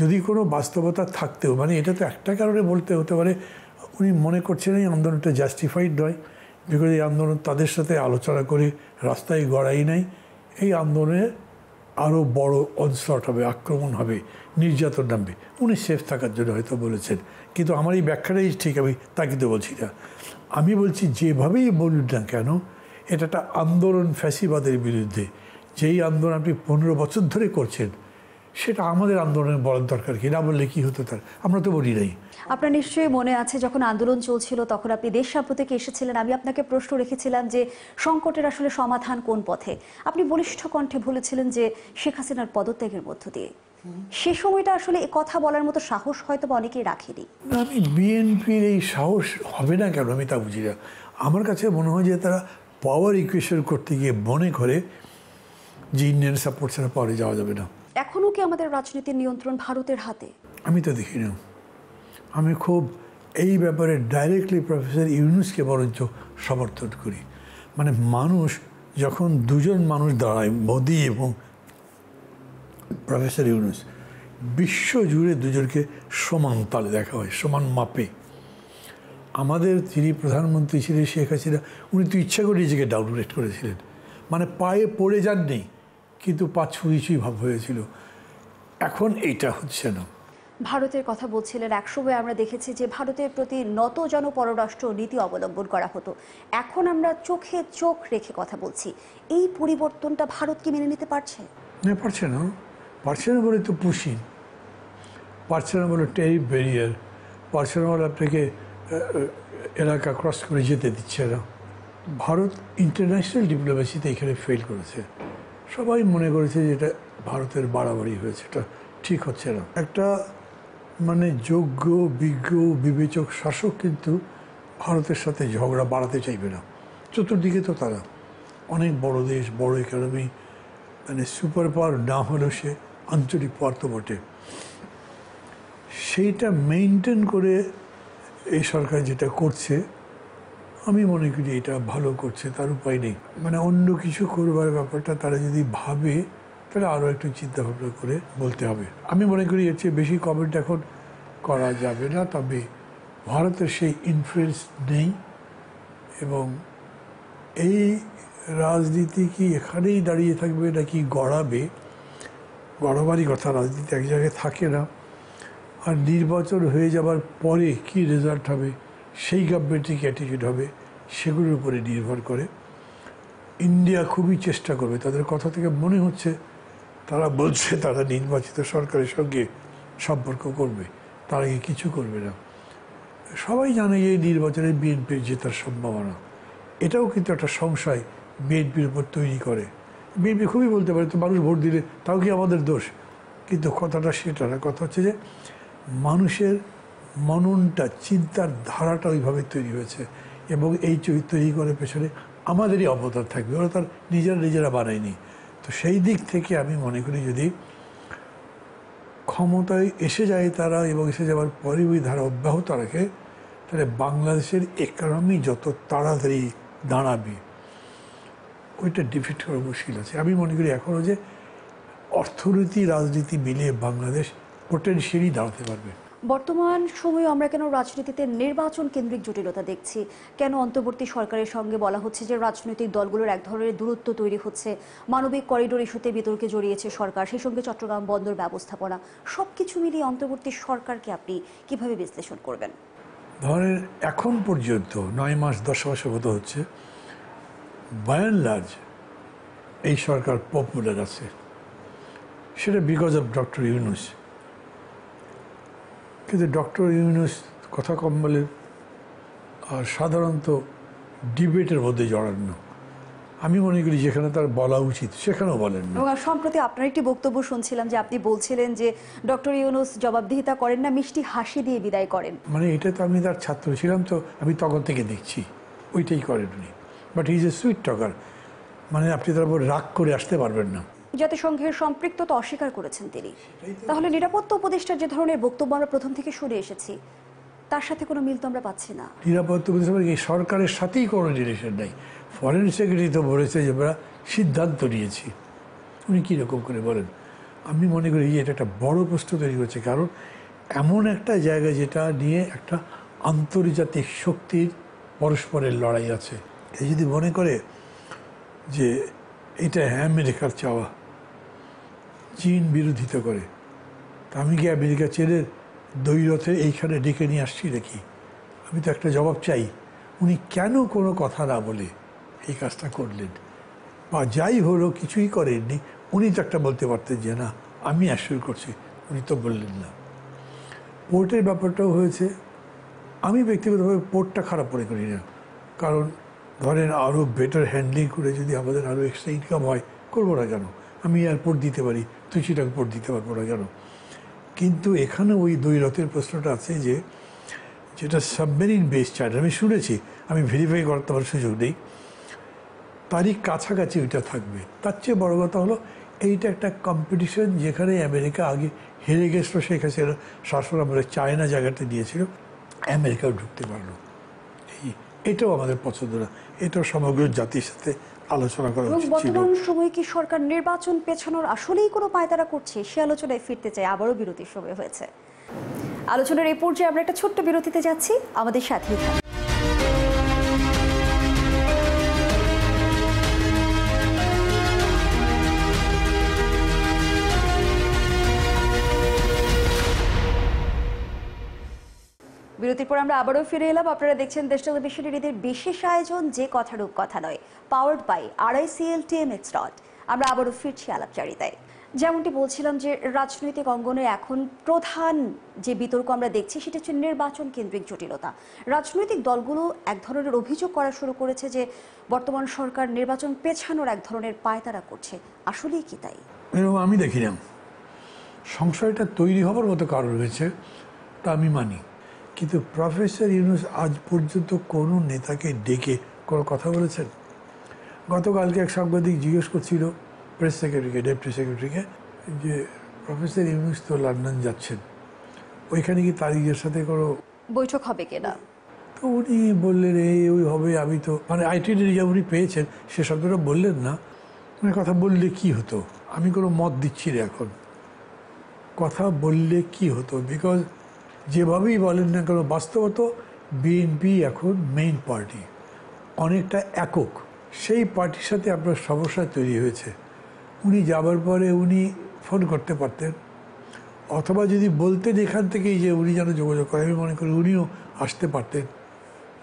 Speaker 2: যদি কোনো বাস্তবতা থাকতেও, মানে এটা তো একটা কারণে বলতে হতে পারে, উনি মনে করছেন এই আন্দোলনটা জাস্টিফাইড নয়, বিকজ এই আন্দোলন তাদের সাথে আলোচনা করে রাস্তায় গড়াই নাই, এই আন্দোলনে আরও বড় অনস্লট হবে, আক্রমণ হবে, নির্যাতন নামবে, উনি সেফ থাকার জন্য হয়তো বলেছেন। কিন্তু আমার এই ব্যাখ্যাটাই ঠিক, আমি তা কিন্তু বলছি না। আমি বলছি যেভাবেই বলুন না কেন, এটা একটা আন্দোলন ফ্যাসিবাদের বিরুদ্ধে। যেই আন্দোলন আপনি 15 বছর ধরে করছেন, সেটা আমাদের আন্দোলনে বলার দরকার কি? না বললে কী হতো তার? আমরা তো বলি নাই।
Speaker 1: আপনার নিশ্চয়ই মনে আছে যখন আন্দোলন চলছিল তখন আপনি দেশ সাম্প্রতিক এসেছিলেন, আমি আপনাকে প্রশ্ন রেখেছিলাম যে সংকটের আসলে সমাধান কোন পথে। আপনি বলিষ্ঠ কণ্ঠে বলেছিলেন যে শেখ হাসিনার পদত্যাগের মধ্য দিয়ে। সে সময়টা আসলে এ কথা বলার মতো সাহস হয়তো বা অনেকেই রাখেনি।
Speaker 2: আমি বিএনপির এই সাহস হবে না কেন আমি তা বুঝি না। আমার কাছে মনে হয় যে তারা পাওয়ার ইকুয়েশন করতে গিয়ে মনে করে যে ইন্ডিয়ান সাপোর্ট ছাড়া পাওয়ারে যাওয়া যাবে না।
Speaker 1: এখনো কি আমাদের রাজনীতির নিয়ন্ত্রণ ভারতের হাতে? আমি
Speaker 2: তো দেখি না। আমি খুব এই ব্যাপারে ডাইরেক্টলি প্রফেসর ইউনুসকে বরঞ্চ সমর্থন করি। মানে মানুষ যখন দুজন মানুষ দাঁড়ায়, মোদি এবং প্রফেসর ইউনুস, বিশ্ব জুড়ে দুজনকে সমান তালে দেখা হয়, সমান মাপে। আমাদের যিনি প্রধানমন্ত্রী ছিলেন শেখ হাসিনা, উনি তো ইচ্ছা করে নিজেকে ডাউনগ্রেড করেছিলেন, মানে পায়ে পড়ে যাননি, কিন্তু পা ছুঁই ভাব হয়েছিল। এখন এইটা হচ্ছে না।
Speaker 1: ভারতের কথা বলছিলেন, একসময় আমরা দেখেছি যে ভারতের প্রতি নত জন পররাষ্ট্র নীতি অবলম্বন করা হতো। এখন আমরা চোখে চোখ রেখে কথা বলছি। এই পরিবর্তনটা ভারত কি মেনে নিতে পারছে?
Speaker 2: না, পারছে না। পারছে না বলে তো পুশিং, পারছে না বলে টেরিফ ব্যারিয়ার, পারছে না বলে আপনাকে এলাকা ক্রস করে যেতে দিচ্ছে না। ভারত ইন্টারন্যাশনাল ডিপ্লোমেসিতে এখানে ফেল করেছে। সবাই মনে করেছে যে এটা ভারতের বাড়াবাড়ি হয়েছে, এটা ঠিক হচ্ছে না। একটা মানে যোগ্য বিজ্ঞ বিবেচক শাসক কিন্তু ভারতের সাথে ঝগড়া বাড়াতে চাইবে না। চতুর্দিকে তো তারা অনেক বড় দেশ, বড় ইকোনমি, মানে সুপার পাওয়ার না হলেও সে আঞ্চলিক পাওয়ার তো বটে। সেইটা মেনটেন করে এই সরকার যেটা করছে, আমি মনে করি এটা ভালো করছে, তার উপায় নেই। মানে অন্য কিছু করবার ব্যাপারটা তারা যদি ভাবে, তাহলে আরও একটু চিন্তা ভাবনা করে বলতে হবে। আমি মনে করি এর চেয়ে বেশি কমেন্ট এখন করা যাবে না। তবে ভারতের সেই ইনফ্লুয়েন্স নেই, এবং এই রাজনীতি কি এখানেই দাঁড়িয়ে থাকবে নাকি গড়াবে? গড়াবারই কথা, রাজনীতি এক জায়গায় থাকে না। আর নির্বাচন হয়ে যাবার পরে কি রেজাল্ট হবে, সেই গভর্নমেন্টের কি অ্যাটিটিউড হবে, সেগুলোর উপরে নির্ভর করে। ইন্ডিয়া খুবই চেষ্টা করবে, তাদের কথা থেকে মনে হচ্ছে তারা বলছে তারা নির্বাচিত সরকারের সঙ্গে সম্পর্ক করবে, তার আগে কিছু করবে না। সবাই জানে যে নির্বাচনে বিএনপির জেতার সম্ভাবনা, এটাও কিন্তু একটা সংশয় বিএনপির উপর তৈরি করে। বিএনপি খুবই বলতে পারে তো মানুষ ভোট দিলে তাও কি আমাদের দোষ, কিন্তু কথাটা সেটা না। কথা হচ্ছে যে মানুষের মননটা, চিন্তার ধারাটা ওইভাবে তৈরি হয়েছে, এবং এই তৈরি করার পেছনে আমাদেরই অবদান থাকবে, ওরা তার নিজেরা বানায়নি। তো সেই দিক থেকে আমি মনে করি যদি ক্ষমতায় এসে যায় তারা, এবং এসে যাওয়ার পরে ওই ধারা অব্যাহত রাখে, তাহলে বাংলাদেশের ইকোনমি যত তাড়াতাড়ি দাঁড়াবে ওইটা ডিফিট করা মুশকিল আছে। আমি মনে করি এখনও যে অর্থনীতি রাজনীতি মিলিয়ে বাংলাদেশ পোটেনশিয়ালি দাঁড়াতে পারবে।
Speaker 1: বর্তমান সময়ে আমরা কেন রাজনীতিতে নির্বাচন কেন্দ্রিক জটিলতা দেখছি? কেন অন্তর্বর্তী সরকারের সঙ্গে বলা হচ্ছে যে রাজনৈতিক দলগুলোর এক ধরনের দূরত্ব তৈরি হচ্ছে? মানবিক করিডোর ইস্যুতে বিতর্কে জড়িয়েছে সরকার, সেই সঙ্গে চট্টগ্রাম বন্দর ব্যবস্থাপনা, সবকিছু মিলিয়ে অন্তর্বর্তী সরকারকে আপনি কিভাবে বিশ্লেষণ করবেন?
Speaker 2: ধরেন এখন পর্যন্ত 9 মাস 10 মাসের মতো হচ্ছে, বাই অ্যান্ড লার্জ এই সরকার পপুলার আছে, সেটা বিকজ অফ ডক্টর ইউনূস। কিন্তু ডক্টর ইউনূস কথা কম বলেন, আর সাধারণত ডিবেটের মধ্যে জড়ানো। আমি মনে করি যেখানে তার বলা উচিত সেখানেও বলেন না।
Speaker 1: এবং সম্প্রতি আপনার একটি বক্তব্য শুনছিলাম যে আপনি বলছিলেন যে ডক্টর ইউনূস জবাবদিহিতা করেন না, মিষ্টি হাসি দিয়ে বিদায় করেন।
Speaker 2: মানে এটা তো আমি তার ছাত্র ছিলাম, তো আমি তখন থেকে দেখছি ওইটাই করেন উনি। But he is a sweet talker, মানে আপনি তার উপর রাগ করে আসতে পারবেন না।
Speaker 1: জাতিসংঘের সম্পৃক্ততা অস্বীকার করেছেন তিনি। তাহলে নিরাপত্তা উপদেষ্টার যে ধরনের বক্তব্য আমরা প্রথম থেকে শুনে এসেছি, তার সাথে কোনো মিল তো আমরা পাচ্ছি না।
Speaker 2: নিরাপত্তা উপদেষ্টা এই সরকারের সাথেই কোনো রিলেশন নাই। ফরেন সেক্রেটারি তো বলেছে যে আমরা সিদ্ধান্ত নিয়েছি, উনি কীরকম করে বলেন? আমি মনে করি যে এটা একটা বড় প্রশ্ন তৈরি হচ্ছে, কারণ এমন একটা জায়গা যেটা নিয়ে একটা আন্তর্জাতিক শক্তির পরস্পরের লড়াই আছে। এ যদি মনে করে যে এটা আমেরিকার চাওয়া, চীন বিরোধিতা করে, তা আমি কি আমেরিকা চীনের দ্বৈরথে এইখানে ডেকে নিয়ে আসছি নাকি? আমি তো একটা জবাব চাই। উনি কেন কোনো কথা না বলে এই কাজটা করলেন, বা যাই হলো কিছুই করেননি, উনি তো একটা বলতে পারতেন যে না আমি অ্যাসিওর করছি, উনি তো বললেন না। পোর্টের ব্যাপারটাও হয়েছে, আমি ব্যক্তিগতভাবে পোর্টটা খারাপ মনে করি না, কারণ ধরেন আরও বেটার হ্যান্ডলিং করে যদি আমাদের আরও এক্সট্রা ইনকাম হয়, করবো না কেন? আমি এয়ারপোর্ট দিতে পারি, তুই সেটা পোর্ট দিতে পারবো না কেন? কিন্তু এখানে ওই দ্বৈরথের প্রশ্নটা আছে যে যেটা সাবমেরিন বেস চার্জ আমি শুনেছি, আমি ভেরিফাই করতে আমার সুযোগ নেই, তারই কাছাকাছি ওইটা থাকবে। তার চেয়ে বড় কথা হলো এইটা একটা কম্পিটিশন যেখানে আমেরিকা আগে হেরে গেছিলো, শেখ হাসিনা শাসন আমলে চায়না জায়গাটা দিয়েছিল, আমেরিকাও ঢুকতে পারলো। এটাও আমাদের পছন্দ না, এটাও সমগ্র জাতির সাথে আলোচনা করা উচিত ছিল।
Speaker 1: বর্তমান সময়ে কি সরকার নির্বাচন পেছানোর আসলেই কোনো পায়তারা করছে? সে আলোচনায় ফিরতে চাই, আবারও বিরতির সময় হয়েছে। আলোচনার এই পর্যায়ে আমরা একটা ছোট্ট বিরতিতে যাচ্ছি, আমাদের সাথেই থাকুন। বিরতির পর আমরা আবারও ফিরে এলাম। আপনারা দেখছেন দেশ টেলিভিশনের ঈদের বিশেষ আয়োজন যে কথা রূপ কথা নয়, powered by RICL TMX dot. আমরা আবারও ফিরছি আলাপচারিতায়। যেমনটি বলছিলাম যে রাজনৈতিক অঙ্গনে এখন প্রধান যে বিতর্ক আমরা দেখছি সেটা হচ্ছে নির্বাচন কেন্দ্রিক জটিলতা। রাজনৈতিক দলগুলো এক ধরনের অভিযোগ করা শুরু করেছে যে বর্তমান সরকার নির্বাচন পেছানোর এক ধরনের পায়তারা করছে। আসলেই কি তাই?
Speaker 2: আমি দেখি না, সংশয়টা তৈরি হবার মতো কারণ রয়েছে, তা আমি মানি। কিন্তু প্রফেসর ইউনূস আজ পর্যন্ত কোনো নেতাকে ডেকে কোনো কথা বলেছেন? গতকালকে এক সাংবাদিক জিজ্ঞেস করছিল প্রেস সেক্রেটারিকে, ডেপুটি সেক্রেটারিকে, যে প্রফেসর ইউনূস তো লন্ডন যাচ্ছেন, ওইখানে কি তারিকের সাথে কোনো
Speaker 1: বৈঠক হবে কিনা?
Speaker 2: তো উনি বললেন এই ওই হবে। আমি তো মানে আইটিআই যা উনি পেয়েছেন সে শব্দটা বললেন না। মানে কথা বললে কি হতো, আমি কোনো মত দিচ্ছি না এখন, কথা বললে কি হতো, বিকজ যেভাবেই বলেন না কেন বাস্তবত বিএনপি এখন মেইন পার্টি, অনেকটা একক। সেই পার্টির সাথে আপনার সমস্যা তৈরি হয়েছে। উনি যাবার পরে উনি ফোন করতে পারতেন, অথবা যদি বলতেন এখান থেকেই যে উনি যেন যোগাযোগ করেন, আমি মনে করি উনিও আসতে পারতেন,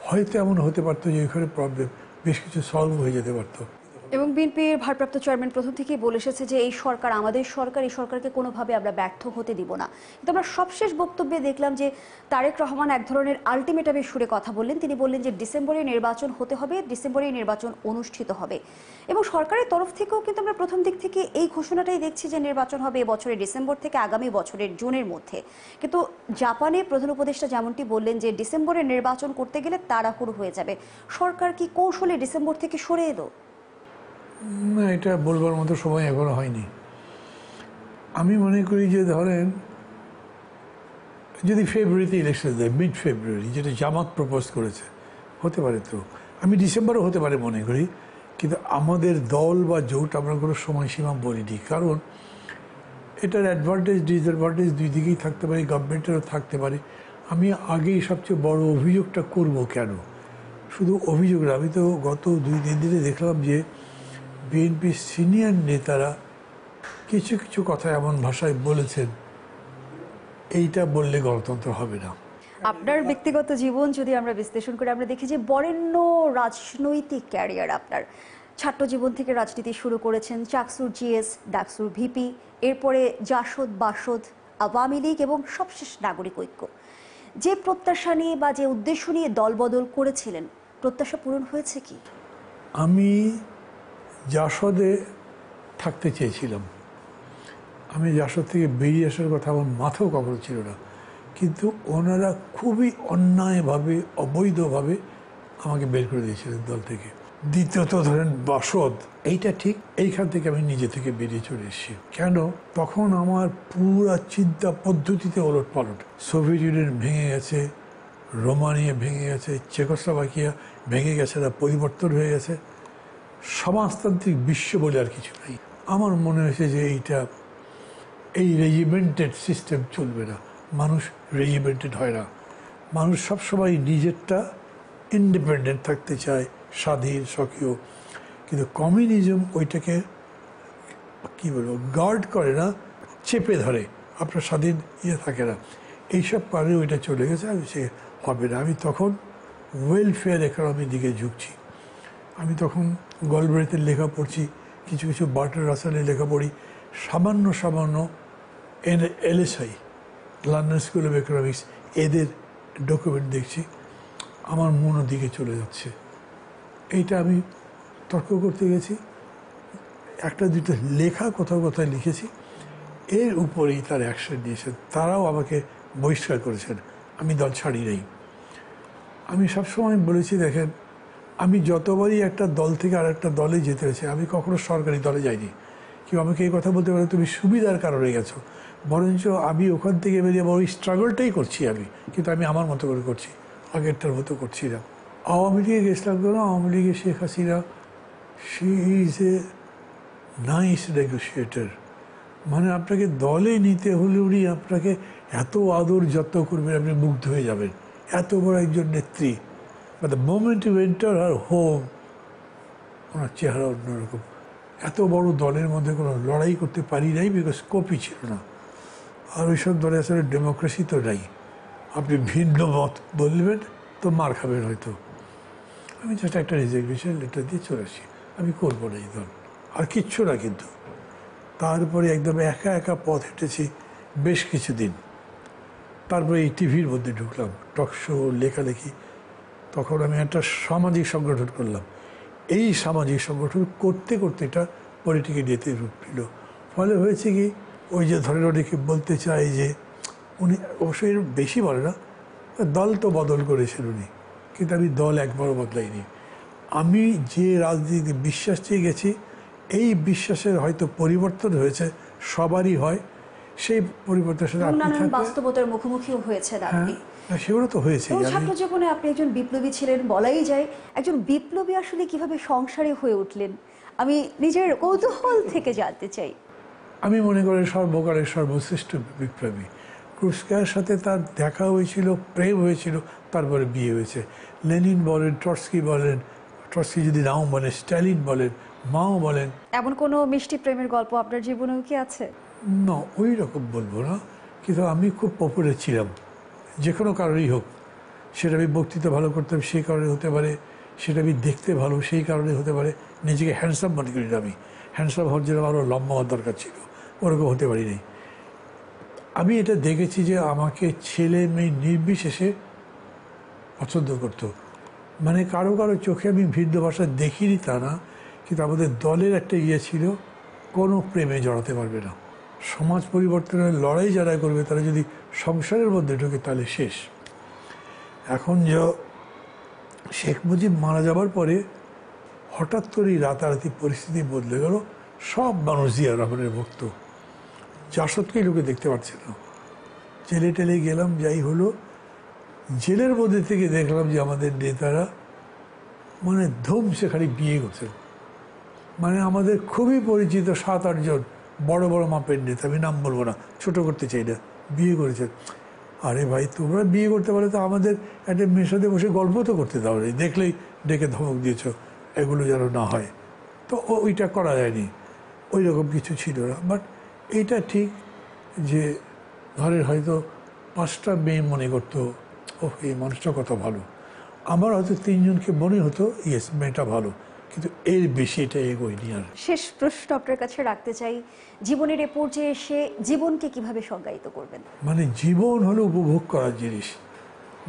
Speaker 2: হয়তো এমন হতে পারতো যে ওইখানে প্রবলেম বেশ কিছু সলভ হয়ে যেতে পারতো।
Speaker 1: এবং বিএনপির ভারপ্রাপ্ত চেয়ারম্যান প্রথম থেকেই বলে এসেছে যে এই সরকার আমাদের সরকার, এই সরকারকে কোনোভাবে আমরা ব্যর্থ হতে দিব না। কিন্তু আমরা সবশেষ বক্তব্যে দেখলাম যে তারেক রহমান এক ধরনের আলটিমেটামের সুরে কথা বললেন। তিনি বললেন যে ডিসেম্বরে নির্বাচন হতে হবে, ডিসেম্বরে নির্বাচন অনুষ্ঠিত হবে। এবং সরকারের তরফ থেকেও কিন্তু আমরা প্রথম দিক থেকে এই ঘোষণাটাই দেখছি যে নির্বাচন হবে এবছরের ডিসেম্বর থেকে আগামী বছরের জুনের মধ্যে। কিন্তু জাপানে প্রধান উপদেষ্টা যেমনটি বললেন যে ডিসেম্বরে নির্বাচন করতে গেলে তাড়াহুড়ো হয়ে যাবে। সরকার কি কৌশলে ডিসেম্বর থেকে সরে এলো?
Speaker 2: না, এটা বলবার মতো সময় এখনো হয়নি। আমি মনে করি যে ধরেন যদি ফেব্রুয়ারিতে ইলেকশন দেয়, মিড ফেব্রুয়ারি, যেটা জামাত প্রপোজ করেছে, হতে পারে। তো আমি ডিসেম্বরও হতে পারে মনে করি, কিন্তু আমাদের দল বা জোট আমরা কোনো সময়সীমা বলিনি। কারণ এটার অ্যাডভান্টেজ ডিসঅ্যাডভান্টেজ দুই দিকেই থাকতে পারে, গভর্নমেন্টেরও থাকতে পারে। আমি আগেই সবচেয়ে বড় অভিযোগটা করব কেন? শুধু অভিযোগ না, আমি তো গত 2-3 দিনে দেখলাম যে বিএনপির সিনিয়র নেতারা কিছু কিছু কথা এমন ভাষায় বলেছেন, এইটা বললে গণতন্ত্র হবে না।
Speaker 1: আপনার ব্যক্তিগত জীবন যদি আমরা বিশ্লেষণ করি, আমরা দেখি যে বরেণ্য রাজনৈতিক ক্যারিয়ার আপনার। ছাত্র জীবন থেকে রাজনীতি শুরু করেছেন, চাকসুর জিএস, ডাকসুর ভিপি, এরপরে জাসদ, বাসদ, আওয়ামী লীগ এবং সবশেষ নাগরিক ঐক্য। যে প্রত্যাশা নিয়ে বা যে উদ্দেশ্য নিয়ে দলবদল করেছিলেন, প্রত্যাশা পূরণ হয়েছে কি?
Speaker 2: আমি জাসদে থাকতে চেয়েছিলাম। আমি জাসদ থেকে বেরিয়ে আসার কথা আমার মাথাও কখনো ছিল না, কিন্তু ওনারা খুবই অন্যায়ভাবে, অবৈধভাবে আমাকে বের করে দিয়েছিলেন দল থেকে। দ্বিতীয়ত ধরেন বাসদ, এইটা ঠিক, এইখান থেকে আমি নিজে থেকে বেরিয়ে চলে এসেছি। কেন? তখন আমার পুরা চিন্তা পদ্ধতিতে ওলট পালট। সোভিয়েত ইউনিয়ন ভেঙে গেছে, রোমানিয়া ভেঙে গেছে, চেকোস্লোভাকিয়া ভেঙে গেছে, না পরিবর্তন হয়ে গেছে, সমাজতান্ত্রিক বিশ্ব বলে আর কিছু নেই। আমার মনে হয়েছে যে এই রেজিমেন্টেড সিস্টেম চলবে না। মানুষ রেজিমেন্টেড হয় না। মানুষ সবসময় নিজেরটা ইন্ডিপেন্ডেন্ট থাকতে চায়, স্বাধীন, স্বকীয়। কিন্তু কমিউনিজম ওইটাকে কী বলবো, গার্ড করে না, চেপে ধরে, আপনার স্বাধীন থাকে না। এইসব কারণে ওইটা চলে গেছে। আমি সে হবে না। আমি তখন ওয়েলফেয়ার ইকোনমির দিকে ঝুঁকছি। আমি তখন গলব্রেথের লেখা পড়ছি, কিছু কিছু বার্টন রাসেলের লেখা পড়ি, সামান্য LSI, London school of economics, এদের ডকুমেন্ট দেখছি, আমার মন দিকে চলে যাচ্ছে। এইটা আমি তর্ক করতে গেছি, একটা দুটো লেখা কোথাও কোথায় লিখেছি, এর উপরেই তার অ্যাকশন নিয়েছেন। তারাও আমাকে বহিষ্কার করেছেন, আমি দল ছাড়ি নাই। আমি সবসময় বলেছি, দেখেন, আমি যতবারই একটা দল থেকে আর একটা দলে যেতে হয়েছে, আমি কখনো সরকারি দলে যাইনি। কেউ আমাকে এই কথা বলতে পারে তুমি সুবিধার কারণে গেছো, বরঞ্চ আমি ওখান থেকে বেরিয়ে আবার ওই স্ট্রাগলটাই করছি আমি, কিন্তু আমি আমার মতো করে করছি, আগেরটার মতো করছি না। আওয়ামী লীগে গেছিলাম কেন? আওয়ামী লীগে Sheikh Hasina, she is a nice negotiator. মানে আপনাকে দলে নিতে হলে উনি আপনাকে এত আদর যত্ন করবেন, আপনি মুগ্ধ হয়ে যাবেন। এত বড় একজন নেত্রী, but the moment you enter her home, ওনার চেহারা অন্যরকম। এত বড় দলের মধ্যে কোনো লড়াই করতে পারি নাই, বিকজ স্কোপই ছিল না। আর ওইসব দলে আসলে ডেমোক্রেসি তো নাই, আপনি ভিন্ন মত বলবেন তো মার খাবেন হয়তো। আমি জাস্ট একটা রিজিগনেশন লেটার দিয়ে চলে আসি, আমি করবো না এই দল, আর কিচ্ছু না। কিন্তু তারপরে একদম একা একা পথ হেঁটেছি বেশ কিছুদিন। তারপরে এই টিভির মধ্যে ঢুকলাম, টক শো, লেখালেখি। তখন আমি একটা সামাজিক সংগঠন করলাম। এই সামাজিক সংগঠন করতে করতে এটা পলিটিক্যাল ডেতে রূপ নিল। ফলে হয়েছে কি, ওই যে ধরেন অনেকে বলতে চায় যে উনি, অবশ্যই বেশি বলে না, দল তো বদল করেছেন উনি, কিন্তু আমি দল একবারও বদলাইনি। আমি যে রাজনীতি বিশ্বাস চেয়ে গেছি, এই বিশ্বাসের হয়তো পরিবর্তন হয়েছে, সবারই হয়। সেই পরিবর্তনের সাথে
Speaker 1: বাস্তবতার মুখোমুখিও হয়েছেন আপনি।
Speaker 2: হ্যাঁ, সেগুলো তো হয়েছে।
Speaker 1: ছাত্র জীবনে আপনি একজন বিপ্লবী ছিলেন, বলাই যায়। একজন বিপ্লবী আসলে কিভাবে সংসারী হয়ে উঠলেন, আমি নিজের কৌতূহল থেকে জানতে চাই।
Speaker 2: আমি মনে করি সর্বকালের সর্বশ্রেষ্ঠ বিপ্লবী। ক্রুস্কার সাথে তার দেখা হয়েছিল, প্রেম হয়েছিল, তারপরে বিয়ে হয়েছে। লেনিন বলেন, ট্রটস্কি বলেন, ট্রটস্কি যদি নাও বলেন, স্ট্যালিন বলেন, মাও বলেন।
Speaker 1: এমন কোনো মিষ্টি প্রেমের গল্প আপনার জীবনেও কি আছে?
Speaker 2: না, ওই রকম বলবো না, কিন্তু আমি খুব পপুলার ছিলাম, যে কোনো কারণেই হোক। সেটা আমি বক্তৃতা ভালো করতাম সেই কারণে হতে পারে, সেটা আমি দেখতে ভালো সেই কারণে হতে পারে। নিজেকে হ্যান্ডসাম মনে করি না, আমি হ্যান্ডসাম হওয়ার জন্য আরও লম্বা হওয়ার দরকার ছিল, ওরকম হতে পারিনি। আমি এটা দেখেছি যে আমাকে ছেলে মেয়ে নির্বিশেষে পছন্দ করতো। মানে কারো কারো চোখে আমি ভিন্ন ভাষা দেখিনি তা না, কিন্তু আমাদের দলের একটা ইয়ে ছিল, কোনো প্রেমে জড়াতে পারবে না। সমাজ পরিবর্তনের লড়াই যারা করবে তারা যদি সংসারের মধ্যে ঢোকে তাহলে শেষ। এখন যে শেখ মুজিব মারা যাবার পরে হঠাৎ করেই রাতারাতি পরিস্থিতি বদলে গেল। সব মানুষ জিয়া রহমানের ভক্ত, জাসদকেই লোকে দেখতে পাচ্ছে না। জেলে টেলে গেলাম, যাই হলো, জেলের মধ্যে থেকে দেখলাম যে আমাদের নেতারা মানে ধুমসে খালি বিয়ে করছেন। মানে আমাদের খুবই পরিচিত 7-8 জন বড় বড় মাপের নেতা, আমি নাম বলবো না, ছোট করতে চাই না, বিয়ে করেছেন। আরে ভাই, তোমরা বিয়ে করতে পারলে তো আমাদের একটা মেয়ের সাথে বসে গল্প তো করতে দাও, দেখলেই ডেকে ধমক দিয়েছ, এগুলো যেন না হয়। তো ওইটা করা যায়নি, ওই রকম কিছু ছিল না। বাট এইটা ঠিক যে ঘরের হয়তো 5টা মেয়ে মনে করতো ও এই মানুষটা কত ভালো। আমার হয়তো 3 জনকে মনে হতো ইয়েস মেয়েটা ভালো, কিন্তু এর বেশি এটা এগোয়নি। আর
Speaker 1: শেষ প্রশ্ন আপনার কাছে রাখতে চাই, জীবনের এ পর্যায়ে এসে জীবনকে কিভাবে সংজ্ঞায়িত করবেন?
Speaker 2: মানে জীবন হলো উপভোগ করার জিনিস,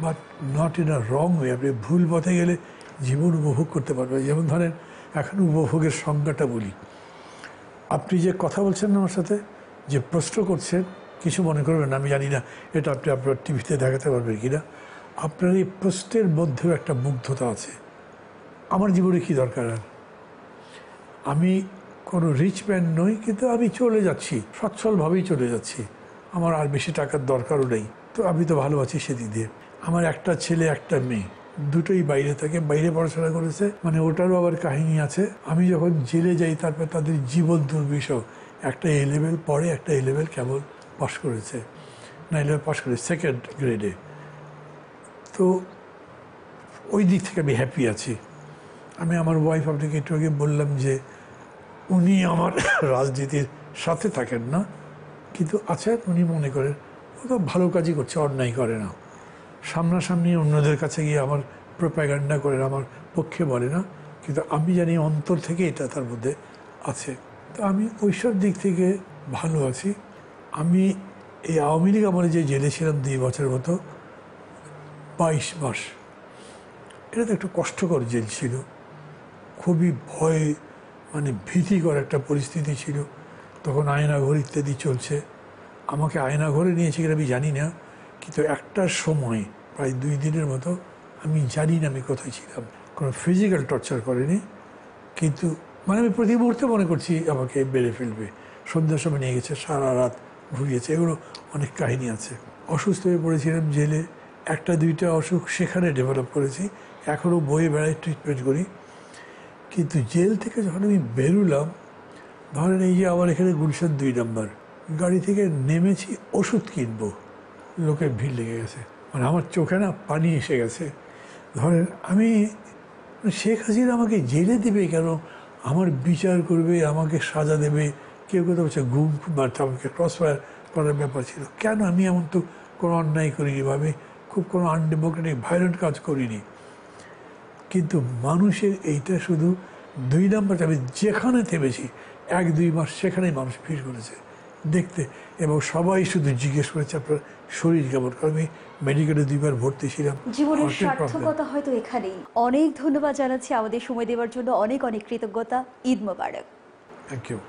Speaker 2: but not in a wrong way. আপনি ভুল পথে গেলে জীবন উপভোগ করতে পারবেন। যেমন ধরেন, এখন উপভোগের সংজ্ঞাটা বলি। আপনি যে কথা বলছেন না আমার সাথে, যে প্রশ্ন করছেন, কিছু মনে করবেন না, আমি জানি না এটা আপনি আপনার টিভিতে দেখাতে পারবেন কিনা। আপনার এই প্রশ্নের মধ্যেও একটা মুগ্ধতা আছে। আমার জীবনে কী দরকার? আর আমি কোনো রিচ ম্যান নই, কিন্তু আমি চলে যাচ্ছি, সচ্ছলভাবেই চলে যাচ্ছি। আমার আর বেশি টাকার দরকারও নেই, তো আমি তো ভালো আছি সেদিক দিয়ে। আমার একটা ছেলে একটা মেয়ে, দুটোই বাইরে থাকে, বাইরে পড়াশোনা করেছে, মানে ওটারও আবার কাহিনী আছে। আমি যখন জেলে যাই তারপর তাদের জীবন দুর্বিষহ। একটা এ লেভেল পড়ে, একটা এ লেভেল কেবল পাস করেছে, 9 লেভেল পাস করে 2nd গ্রেডে। তো ওই দিক থেকে আমি হ্যাপি আছি। আমি আমার ওয়াইফ, আপনাকে একটু আগে বললাম যে উনি আমার রাজনীতির সাথে থাকেন না, কিন্তু আছেন। উনি মনে করেন ও তো ভালো কাজই করছে, অন্যায় করে না। সামনাসামনি অন্যদের কাছে গিয়ে আমার প্রোপাগান্ডা করেন, আমার পক্ষে বলে না, কিন্তু আমি জানি অন্তর থেকে এটা তার মধ্যে আছে। তো আমি ওইসব দিক থেকে ভালো আছি। আমি এই আওয়ামী লীগ আমলে যে জেলে ছিলাম 2 বছরের মতো, 22 মাস, এটা তো একটু কষ্টকর জেল ছিল। খুবই ভয়, মানে ভীতিকর একটা পরিস্থিতি ছিল। তখন আয়নাঘর ইত্যাদি চলছে। আমাকে আয়নাঘরে নিয়েছে কিনা আমি জানি না, কিন্তু একটা সময় প্রায় 2 দিনের মতো আমি জানি না আমি কোথায় ছিলাম। কোনো ফিজিক্যাল টর্চার করেনি, কিন্তু মানে আমি প্রতি মুহূর্তে মনে করছি আমাকে বেড়ে ফেলবে। সন্ধ্যার সময় নিয়ে গেছে, সারা রাত ঘুরিয়েছে, এগুলো অনেক কাহিনী আছে। অসুস্থ হয়ে পড়েছিলাম জেলে, 1-2টা অসুখ সেখানে ডেভেলপ করেছি, এখনও বয়ে বেড়ায়, ট্রিটমেন্ট করি। কিন্তু জেল থেকে যখন আমি বেরোলাম, ধরেন এই যে আমার এখানে গুলশান 2 নম্বর, গাড়ি থেকে নেমেছি, ওষুধ কিনবো, লোকের ভিড় লেগে গেছে। মানে আমার চোখে না পানি এসে গেছে। ধরেন আমি, শেখ হাসিনা আমাকে জেলে দেবে কেন, আমার বিচার করবে, আমাকে সাজা দেবে, কেউ কেউ তো বলছে গুম মারতে, আমাকে ক্রসফায়ার করার ব্যাপার ছিল। কেন? আমি এমন তো কোনো অন্যায় করিনি, ভাবে খুব কোনো আনডেমোক্রেটিক ভায়োলেন্ট কাজ করিনি। কিন্তু মানুষের এইটা শুধু 2 নম্বরটা, আমি যেখানে থেমেছি 1-2 মাস সেখানেই মানুষ ভিড় করেছে দেখতে, এবং সবাই শুধু জিজ্ঞেস করেছে আপনার শরীর কেমন। কারণ আমি মেডিকেলে 2 বার ভর্তি ছিলাম।
Speaker 1: জীবনের সার্থকতা হয়তো এখানেই। অনেক ধন্যবাদ জানাচ্ছি আমাদের সময় দেওয়ার জন্য, অনেক অনেক কৃতজ্ঞতা। ঈদ মোবারক।
Speaker 2: Thank you.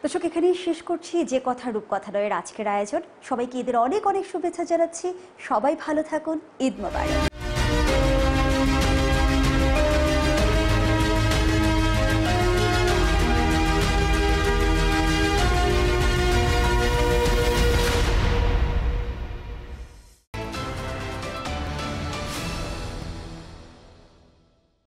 Speaker 1: দর্শক, এখানেই শেষ করছি যে কথা রূপকথা নয়ের আজকের আয়োজন। সবাইকে ঈদের অনেক অনেক শুভেচ্ছা জানাচ্ছি। সবাই ভালো থাকুন। ঈদ মোবারক।